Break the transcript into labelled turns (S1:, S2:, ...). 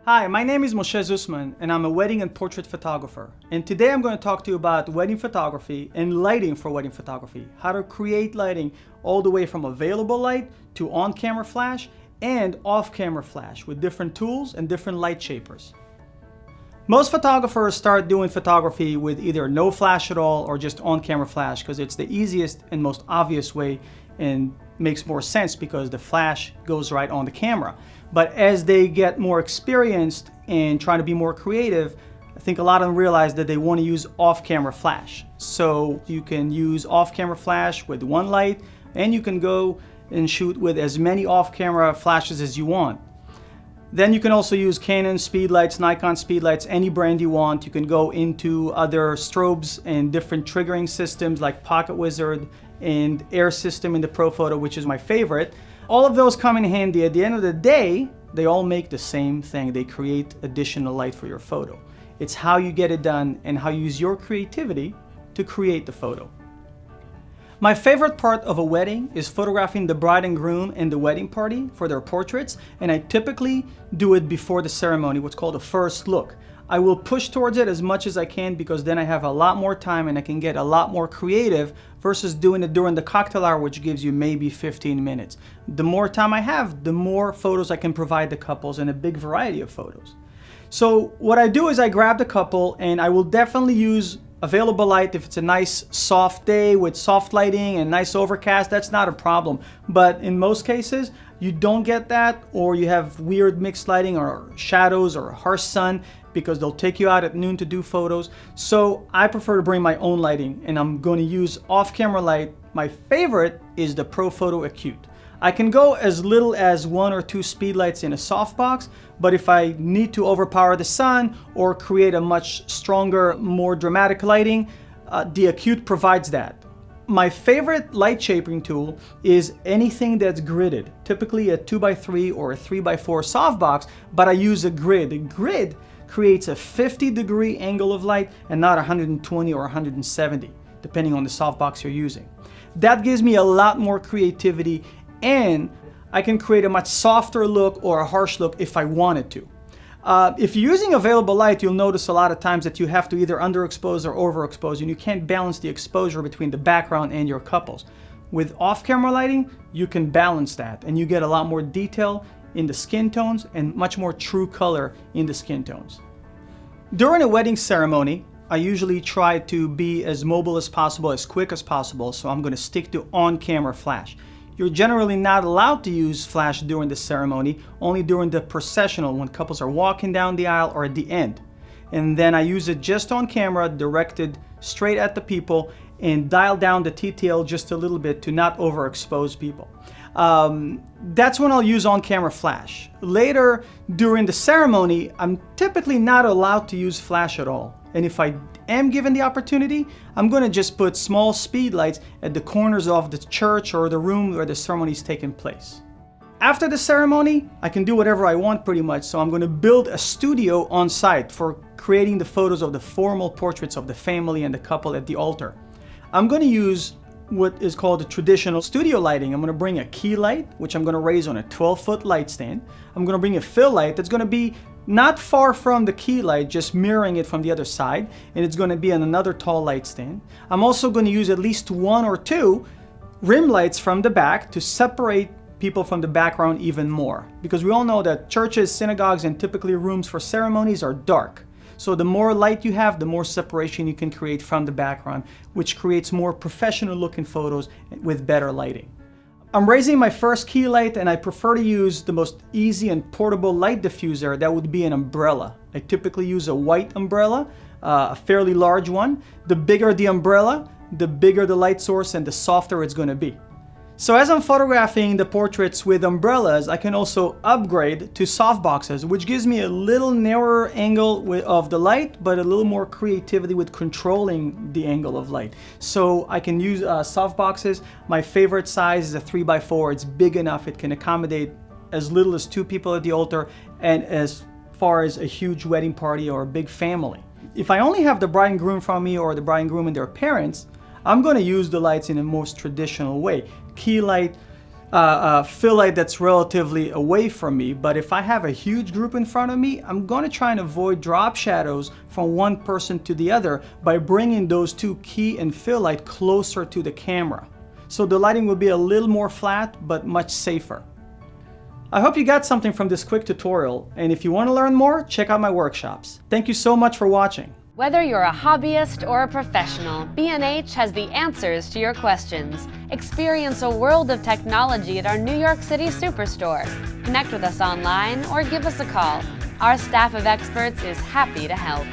S1: Hi, my name is Moshe Zusman and I'm a wedding and portrait photographer. And today I'm going to talk to you about wedding photography and lighting for wedding photography. How to create lighting all the way from available light to on-camera flash and off-camera flash with different tools and different light shapers. Most photographers start doing photography with either no flash at all or just on-camera flash because it's the easiest and most obvious way and makes more sense because the flash goes right on the camera. But as they get more experienced and trying to be more creative, I think a lot of them realize that they want to use off-camera flash. So you can use off-camera flash with one light, and you can go and shoot with as many off-camera flashes as you want. Then you can also use Canon speedlights, Nikon speedlights, any brand you want. You can go into other strobes and different triggering systems like Pocket Wizard and Air System in the Pro Photo, which is my favorite. All of those come in handy. At the end of the day, they all make the same thing. They create additional light for your photo. It's how you get it done and how you use your creativity to create the photo. My favorite part of a wedding is photographing the bride and groom and the wedding party for their portraits, and I typically do it before the ceremony, what's called a first look. I will push towards it as much as I can because then I have a lot more time and I can get a lot more creative versus doing it during the cocktail hour, which gives you maybe 15 minutes. The more time I have, the more photos I can provide the couples and a big variety of photos. So what I do is I grab the couple and I will definitely use available light. If it's a nice soft day with soft lighting and nice overcast, that's not a problem. But in most cases, you don't get that, or you have weird mixed lighting or shadows or harsh sun, because they'll take you out at noon to do photos. So I prefer to bring my own lighting, and I'm going to use off-camera light. My favorite is the Pro Photo Acute. I can go as little as 1 or 2 speedlights in a softbox, but if I need to overpower the sun or create a much stronger, more dramatic lighting, the Acute provides that. My favorite light shaping tool is anything that's gridded, typically a 2x3 or a 3x4 softbox, but I use a grid. A grid creates a 50-degree angle of light and not 120 or 170, depending on the softbox you're using. That gives me a lot more creativity, and I can create a much softer look or a harsh look if I wanted to. If you're using available light, you'll notice a lot of times that you have to either underexpose or overexpose, and you can't balance the exposure between the background and your couples. With off-camera lighting, you can balance that, and you get a lot more detail in the skin tones and much more true color in the skin tones. During a wedding ceremony, I usually try to be as mobile as possible, as quick as possible, so I'm going to stick to on-camera flash. You're generally not allowed to use flash during the ceremony, only during the processional when couples are walking down the aisle or at the end. And then I use it just on camera, directed straight at the people, and dial down the TTL just a little bit to not overexpose people. That's when I'll use on-camera flash. Later during the ceremony, I'm typically not allowed to use flash at all. And if I am given the opportunity, I'm going to just put small speed lights at the corners of the church or the room where the ceremony is taking place. After the ceremony, I can do whatever I want pretty much, so I'm going to build a studio on site for creating the photos of the formal portraits of the family and the couple at the altar. I'm going to use what is called the traditional studio lighting. I'm going to bring a key light, which I'm going to raise on a 12-foot light stand. I'm going to bring a fill light that's going to be not far from the key light, just mirroring it from the other side, and it's going to be on another tall light stand. I'm also going to use at least 1 or 2 rim lights from the back to separate people from the background even more, because we all know that churches, synagogues, and typically rooms for ceremonies are dark. So the more light you have, the more separation you can create from the background, which creates more professional looking photos with better lighting. I'm raising my first key light, and I prefer to use the most easy and portable light diffuser. That would be an umbrella. I typically use a white umbrella, a fairly large one. The bigger the umbrella, the bigger the light source and the softer it's going to be. So as I'm photographing the portraits with umbrellas, I can also upgrade to softboxes, which gives me a little narrower angle of the light, but a little more creativity with controlling the angle of light. So I can use softboxes. My favorite size is a 3x4. It's big enough. It can accommodate as little as 2 people at the altar and as far as a huge wedding party or a big family. If I only have the bride and groom from me or the bride and groom and their parents, I'm going to use the lights in the most traditional way. Key light, fill light that's relatively away from me, but if I have a huge group in front of me, I'm going to try and avoid drop shadows from one person to the other by bringing those two key and fill light closer to the camera. So the lighting will be a little more flat, but much safer. I hope you got something from this quick tutorial, and if you want to learn more, check out my workshops. Thank you so much for watching.
S2: Whether you're a hobbyist or a professional, B&H has the answers to your questions. Experience a world of technology at our New York City Superstore. Connect with us online or give us a call. Our staff of experts is happy to help.